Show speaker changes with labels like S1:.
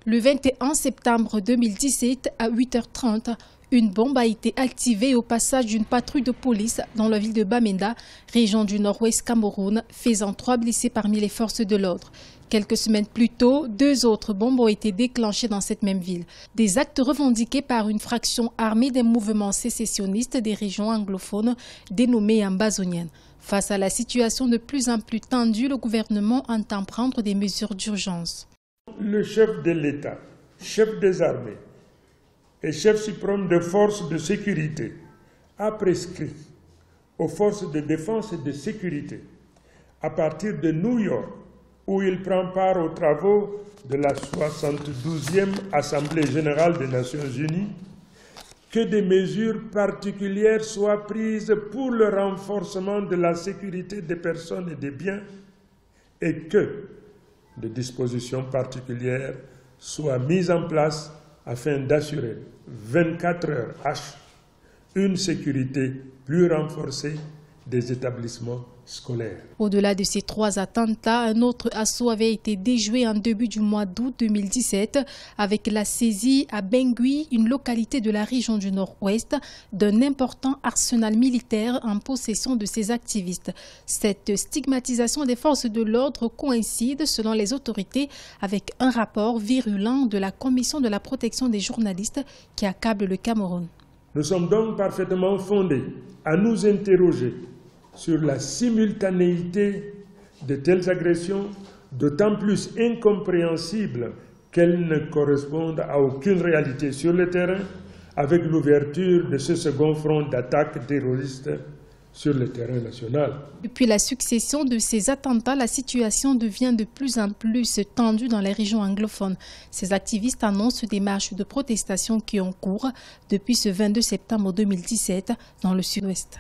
S1: Le 21 septembre 2017, à 8h30, une bombe a été activée au passage d'une patrouille de police dans la ville de Bamenda, région du nord-ouest Cameroun, faisant 3 blessés parmi les forces de l'ordre. Quelques semaines plus tôt, 2 autres bombes ont été déclenchées dans cette même ville. Des actes revendiqués par une fraction armée des mouvements sécessionnistes des régions anglophones dénommées ambazoniennes. Face à la situation de plus en plus tendue, le gouvernement entend prendre des mesures d'urgence.
S2: Le chef de l'État, chef des armées et chef suprême des forces de sécurité a prescrit aux forces de défense et de sécurité, à partir de New York, où il prend part aux travaux de la 72e Assemblée générale des Nations unies, que des mesures particulières soient prises pour le renforcement de la sécurité des personnes et des biens et que des dispositions particulières soient mises en place afin d'assurer 24 heures H une sécurité plus renforcée des établissements scolaires.
S1: Au-delà de ces 3 attentats, un autre assaut avait été déjoué en début du mois d'août 2017 avec la saisie à Bengui, une localité de la région du Nord-Ouest, d'un important arsenal militaire en possession de ces activistes. Cette stigmatisation des forces de l'ordre coïncide, selon les autorités, avec un rapport virulent de la Commission de la protection des journalistes qui accable le Cameroun.
S2: Nous sommes donc parfaitement fondés à nous interroger sur la simultanéité de telles agressions, d'autant plus incompréhensibles qu'elles ne correspondent à aucune réalité sur le terrain, avec l'ouverture de ce second front d'attaque terroriste sur le terrain national.
S1: Depuis la succession de ces attentats, la situation devient de plus en plus tendue dans les régions anglophones. Ces activistes annoncent des marches de protestation qui ont cours depuis ce 22 septembre 2017 dans le sud-ouest.